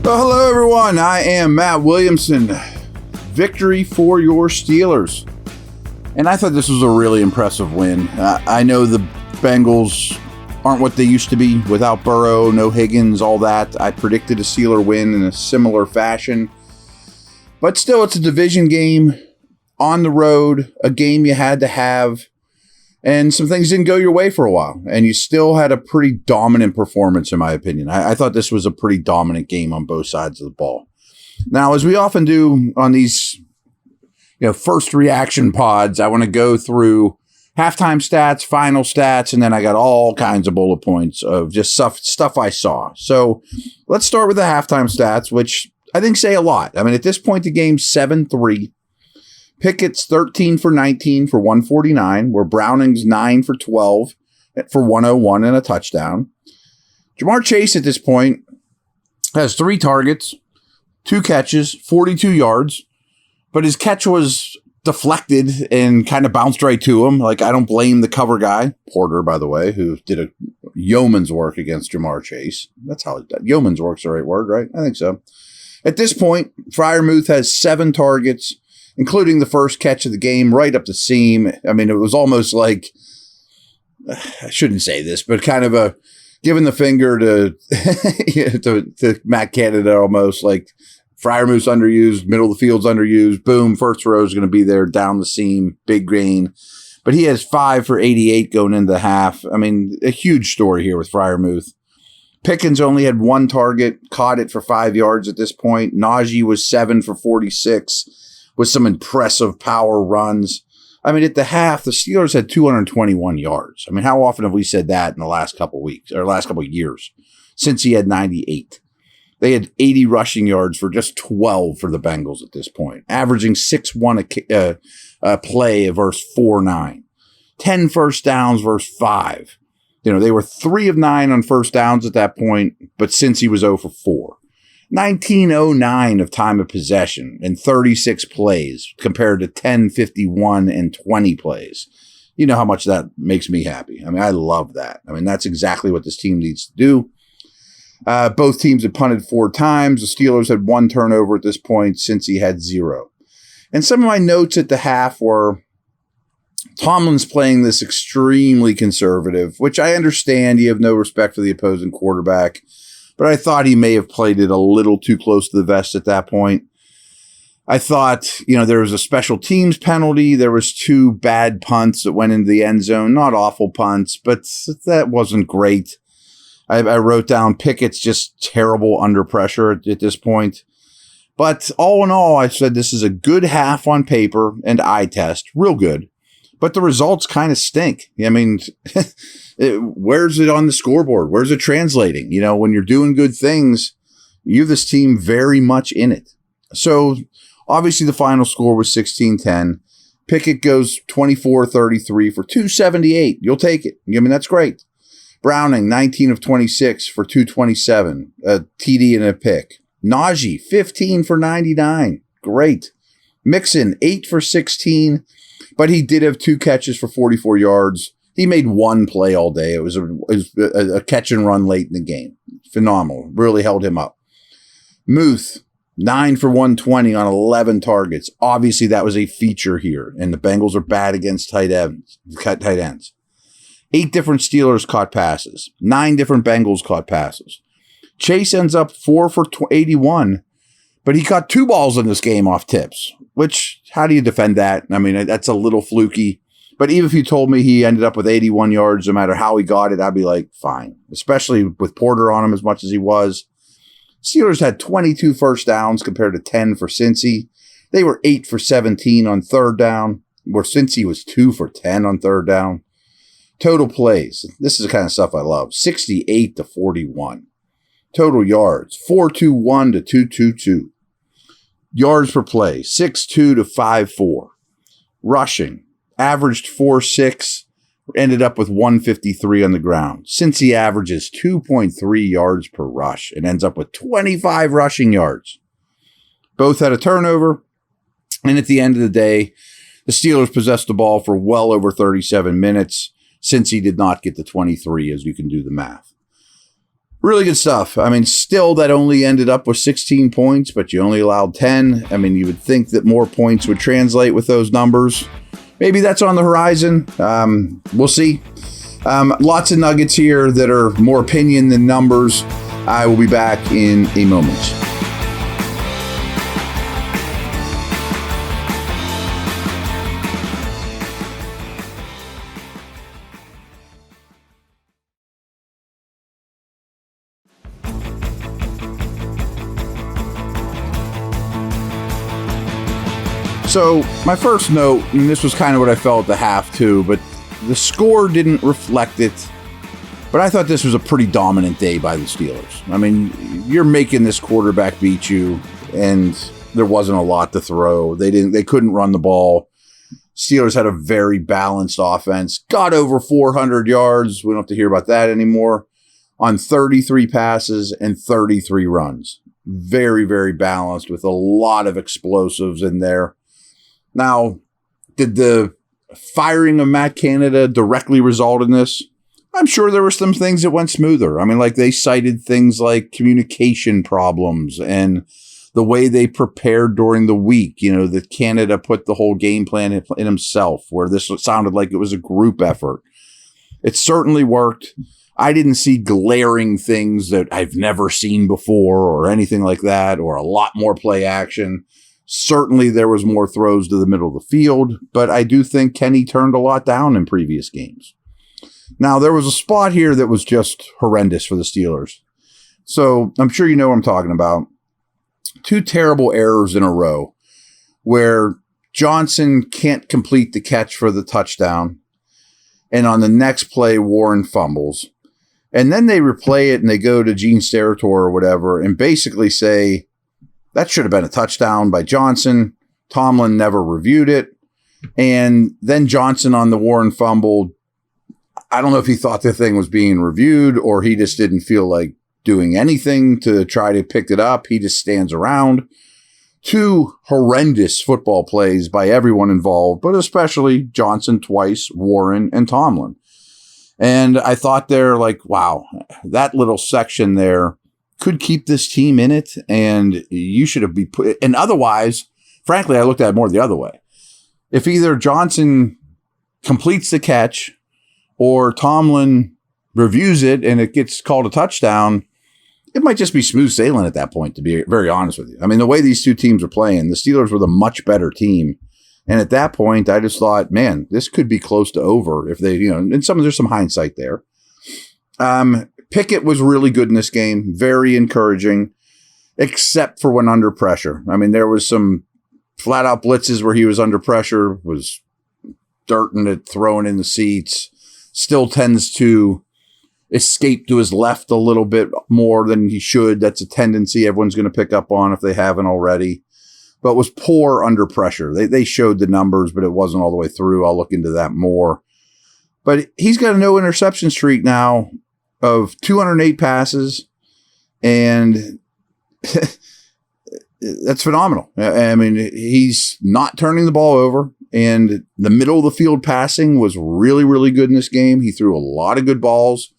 Well, hello, everyone. I am Matt Williamson. Victory for your Steelers. And I thought this was a really impressive win. I know the Bengals aren't what they used to be without Burrow, no Higgins, all that. I predicted a Steeler win in a similar fashion. But still, it's a division game on the road, a game you had to have. And some things didn't go your way for a while. And you still had a pretty dominant performance, in my opinion. I thought this was a pretty dominant game on both sides of the ball. Now, as we often do on these first reaction pods, I want to go through halftime stats, final stats, and then I got all kinds of bullet points of just stuff I saw. So let's start with the halftime stats, which I think say a lot. I mean, at this point, the game's 7-3. Pickett's 13 for 19 for 149, where Browning's 9 for 12 for 101 and a touchdown. Ja'Marr Chase at this point has 3 targets, 2 catches, 42 yards, but his catch was deflected and kind of bounced right to him. Like, I don't blame the cover guy, Porter, by the way, who did a yeoman's work against Ja'Marr Chase. That's how yeoman's work's the right word, right? I think so. At this point, Freiermuth has 7 targets, including the first catch of the game right up the seam. I mean, it was almost like, I shouldn't say this, but kind of a giving the finger to Matt Canada almost, like Freiermuth's underused, middle of the field's underused, boom, first row is going to be there down the seam, big gain. But he has 5 for 88 going into the half. I mean, a huge story here with Freiermuth. Pickens only had 1 target, caught it for 5 yards at this point. Najee was 7 for 46. With some impressive power runs. I mean, at the half, the Steelers had 221 yards. I mean, how often have we said that in the last couple of weeks or last couple of years? Since he had 98. They had 80 rushing yards for just 12 for the Bengals at this point, averaging 6-1 a play versus 4-9. 10 first downs versus 5. They were 3 of 9 on first downs at that point, but since he was 0 for 4. 1909 of time of possession and 36 plays compared to 1051 and 20 plays. You know how much that makes me happy. I mean, I love that. I mean, that's exactly what this team needs to do. Both teams had punted 4 times. The Steelers had 1 turnover at this point since he had 0. And some of my notes at the half were Tomlin's playing this extremely conservative, which I understand. You have no respect for the opposing quarterback. But I thought he may have played it a little too close to the vest at that point. I thought, there was a special teams penalty. There was 2 bad punts that went into the end zone. Not awful punts, but that wasn't great. I wrote down Pickett's just terrible under pressure at this point. But all in all, I said this is a good half on paper and eye test. Real good. But the results kind of stink. I mean, where's it on the scoreboard? Where's it translating? When you're doing good things, you have this team very much in it. So obviously the final score was 16-10. Pickett goes 24-33 for 278. You'll take it. I mean, that's great. Browning, 19 of 26 for 227, a TD and a pick. Najee, 15 for 99. Great. Mixon, 8 for 16. But he did have 2 catches for 44 yards. He made 1 play all day. It was a catch and run late in the game. Phenomenal. Really held him up. Muth, 9 for 120 on 11 targets. Obviously, that was a feature here. And the Bengals are bad against tight ends. 8 different Steelers caught passes. 9 different Bengals caught passes. Chase ends up 4 for 81. But he caught 2 balls in this game off tips, which, how do you defend that? I mean, that's a little fluky. But even if you told me he ended up with 81 yards, no matter how he got it, I'd be like, fine. Especially with Porter on him as much as he was. Steelers had 22 first downs compared to 10 for Cincy. They were 8 for 17 on third down, where Cincy was 2 for 10 on third down. Total plays. This is the kind of stuff I love. 68 to 41. Total yards. 421 to 222. Yards per play, 6.2 to 5.4. Rushing, averaged 4.6, ended up with 153 on the ground. Since he averages 2.3 yards per rush and ends up with 25 rushing yards. Both had a turnover, and at the end of the day, the Steelers possessed the ball for well over 37 minutes, since he did not get the 23, as you can do the math. Really good stuff. I mean, still that only ended up with 16 points, but you only allowed 10. I mean, you would think that more points would translate with those numbers. Maybe that's on the horizon. We'll see. Lots of nuggets here that are more opinion than numbers. I will be back in a moment. So my first note, and this was kind of what I felt at the half too, but the score didn't reflect it. But I thought this was a pretty dominant day by the Steelers. I mean, you're making this quarterback beat you, and there wasn't a lot to throw. They couldn't run the ball. Steelers had a very balanced offense. Got over 400 yards. We don't have to hear about that anymore. On 33 passes and 33 runs. Very, very balanced with a lot of explosives in there. Now, did the firing of Matt Canada directly result in this? I'm sure there were some things that went smoother. I mean, like they cited things like communication problems and the way they prepared during the week, that Canada put the whole game plan in himself, where this sounded like it was a group effort. It certainly worked. I didn't see glaring things that I've never seen before or anything like that, or a lot more play action. Certainly there was more throws to the middle of the field, but I do think Kenny turned a lot down in previous games. Now, there was a spot here that was just horrendous for the Steelers. So I'm sure you know what I'm talking about. 2 terrible errors in a row where Johnson can't complete the catch for the touchdown, and on the next play, Warren fumbles. And then they replay it and they go to Gene Steratore or whatever and basically say, that should have been a touchdown by Johnson. Tomlin never reviewed it. And then Johnson on the Warren fumble, I don't know if he thought the thing was being reviewed or he just didn't feel like doing anything to try to pick it up. He just stands around. 2 horrendous football plays by everyone involved, but especially Johnson twice, Warren, and Tomlin. And I thought there, like, wow, that little section there could keep this team in it, and you should have been put. And otherwise, frankly, I looked at it more the other way. If either Johnson completes the catch or Tomlin reviews it and it gets called a touchdown, it might just be smooth sailing at that point, to be very honest with you. I mean, the way these two teams are playing, the Steelers were the much better team. And at that point, I just thought, man, this could be close to over if they, and there's some hindsight there. Pickett was really good in this game, very encouraging, except for when under pressure. I mean, there was some flat out blitzes where he was under pressure, was dirting it, throwing in the seats, still tends to escape to his left a little bit more than he should. That's a tendency everyone's going to pick up on if they haven't already. But was poor under pressure. They showed the numbers, but it wasn't all the way through. I'll look into that more. But he's got a no interception streak now of 208 passes, and that's phenomenal. I mean, he's not turning the ball over, and the middle of the field passing was really, really good in this game. He threw a lot of good balls.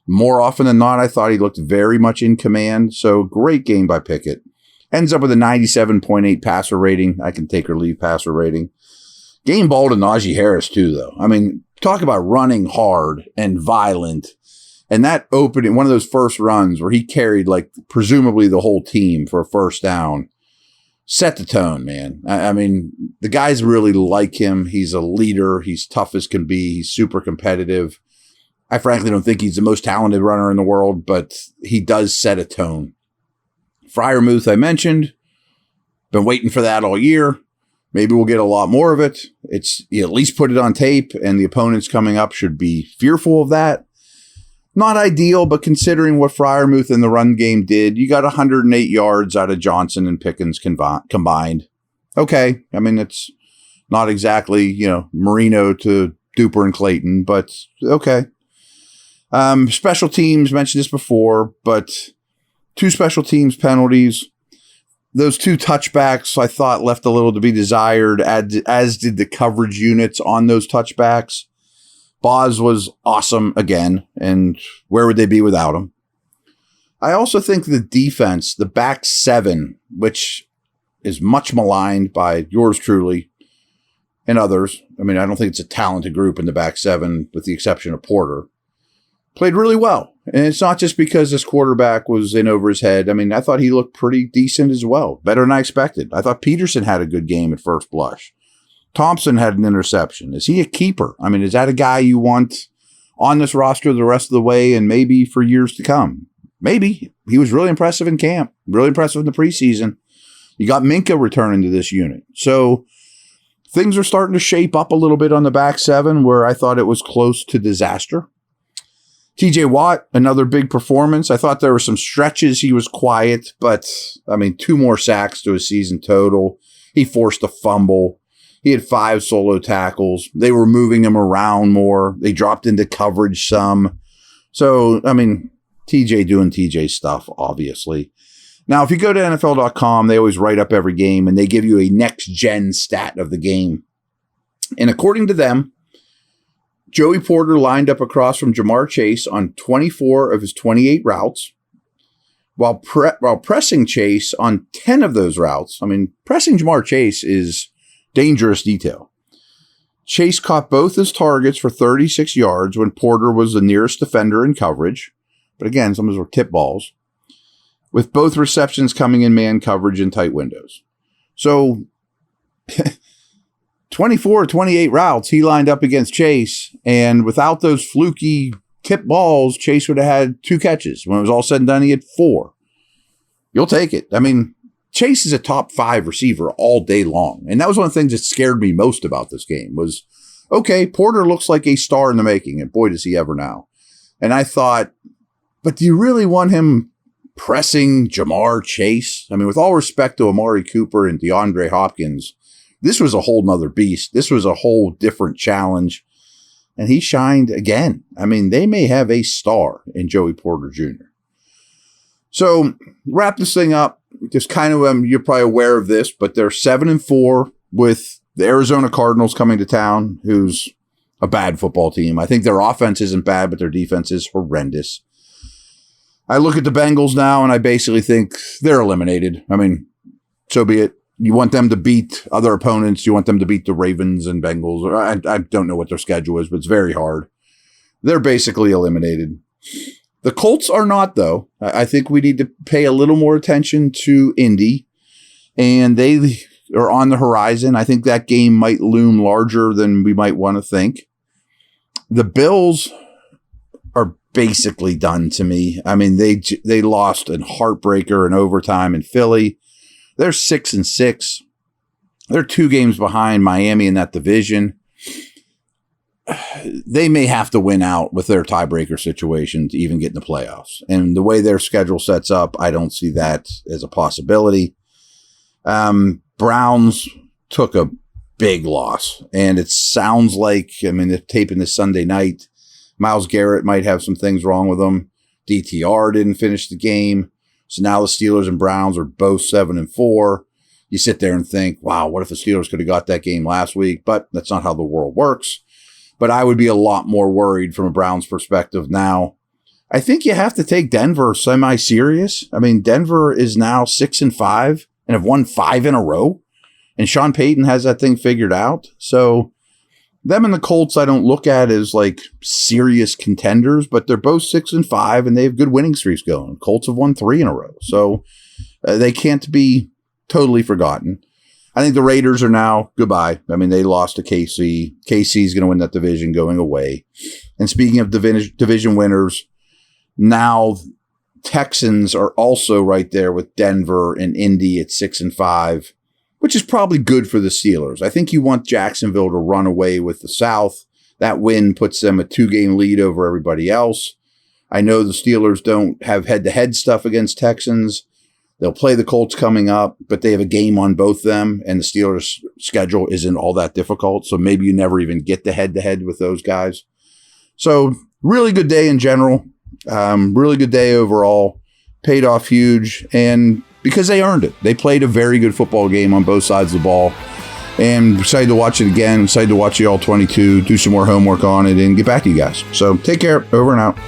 More often than not, I thought he looked very much in command. So great game by Pickett. Ends up with a 97.8 passer rating. I can take or leave passer rating. Game ball to Najee Harris too, though. I mean, talk about running hard and violent. And that opening, one of those first runs where he carried like presumably the whole team for a first down, set the tone, man. I mean, the guys really like him. He's a leader. He's tough as can be. He's super competitive. I frankly don't think he's the most talented runner in the world, but he does set a tone. Freiermuth, I mentioned. Been waiting for that all year. Maybe we'll get a lot more of it. It's at least put it on tape, and the opponents coming up should be fearful of that. Not ideal, but considering what Freiermuth in the run game did, you got 108 yards out of Johnson and Pickens combined. Okay. I mean, it's not exactly, Marino to Duper and Clayton, but okay. Special teams, mentioned this before, but 2 special teams penalties. Those 2 touchbacks I thought left a little to be desired, as did the coverage units on those touchbacks. Boz was awesome again, and where would they be without him? I also think the defense, the back seven, which is much maligned by yours truly and others. I mean, I don't think it's a talented group in the back seven, with the exception of Porter. Played really well. And it's not just because this quarterback was in over his head. I mean, I thought he looked pretty decent as well. Better than I expected. I thought Peterson had a good game at first blush. Thompson had an interception. Is he a keeper? I mean, is that a guy you want on this roster the rest of the way and maybe for years to come? Maybe. He was really impressive in camp. Really impressive in the preseason. You got Minka returning to this unit. So things are starting to shape up a little bit on the back seven, where I thought it was close to disaster. TJ Watt, another big performance. I thought there were some stretches he was quiet, but I mean, 2 more sacks to his season total. He forced a fumble. He had 5 solo tackles. They were moving him around more. They dropped into coverage some. So, I mean, TJ doing TJ stuff, obviously. Now, if you go to NFL.com, they always write up every game, and they give you a next-gen stat of the game. And according to them, Joey Porter lined up across from Jamar Chase on 24 of his 28 routes, while pressing Chase on 10 of those routes. I mean, pressing Jamar Chase is dangerous detail. Chase caught both his targets for 36 yards when Porter was the nearest defender in coverage. But again, some of those were tip balls, with both receptions coming in man coverage in tight windows. So 24 or 28 routes, he lined up against Chase, and without those fluky tip balls, Chase would have had 2 catches. When it was all said and done, he had 4. You'll take it. I mean, Chase is a top 5 receiver all day long. And that was one of the things that scared me most about this game was, okay, Porter looks like a star in the making, and boy, does he ever now. And I thought, but do you really want him pressing Jamar Chase? I mean, with all respect to Amari Cooper and DeAndre Hopkins, this was a whole nother beast. This was a whole different challenge. And he shined again. I mean, they may have a star in Joey Porter Jr. So wrap this thing up. Just kind of, you're probably aware of this, but they're 7-4 with the Arizona Cardinals coming to town, who's a bad football team. I think their offense isn't bad, but their defense is horrendous. I look at the Bengals now, and I basically think they're eliminated. I mean, so be it. You want them to beat other opponents. You want them to beat the Ravens and Bengals. I don't know what their schedule is, but it's very hard. They're basically eliminated. The Colts are not, though. I think we need to pay a little more attention to Indy, and they are on the horizon. I think that game might loom larger than we might want to think. The Bills are basically done to me. I mean, they lost a heartbreaker in overtime in Philly. They're 6-6. They're 2 games behind Miami in that division. They may have to win out with their tiebreaker situation to even get in the playoffs. And the way their schedule sets up, I don't see that as a possibility. Browns took a big loss, and it sounds like, I mean, they're taping this Sunday night. Myles Garrett might have some things wrong with him. DTR didn't finish the game. So now the Steelers and Browns are both 7-4. You sit there and think, wow, what if the Steelers could have got that game last week? But that's not how the world works. But I would be a lot more worried from a Browns perspective now. I think you have to take Denver semi-serious. I mean, Denver is now 6-5 and have won 5 in a row. And Sean Payton has that thing figured out. So them and the Colts I don't look at as like serious contenders, but they're both 6-5 and they have good winning streaks going. Colts have won 3 in a row. So they can't be totally forgotten. I think the Raiders are now goodbye. I mean, they lost to KC. KC is going to win that division going away. And speaking of division winners, now Texans are also right there with Denver and Indy at 6-5, which is probably good for the Steelers. I think you want Jacksonville to run away with the South. That win puts them a 2-game lead over everybody else. I know the Steelers don't have head-to-head stuff against Texans. They'll play the Colts coming up, but they have a game on both them, and the Steelers' schedule isn't all that difficult, so maybe you never even get the head-to-head with those guys. So really good day in general. Really good day overall. Paid off huge, and because they earned it. They played a very good football game on both sides of the ball, and excited to watch it again. Excited to watch the All-22, do some more homework on it, and get back to you guys. So take care. Over and out.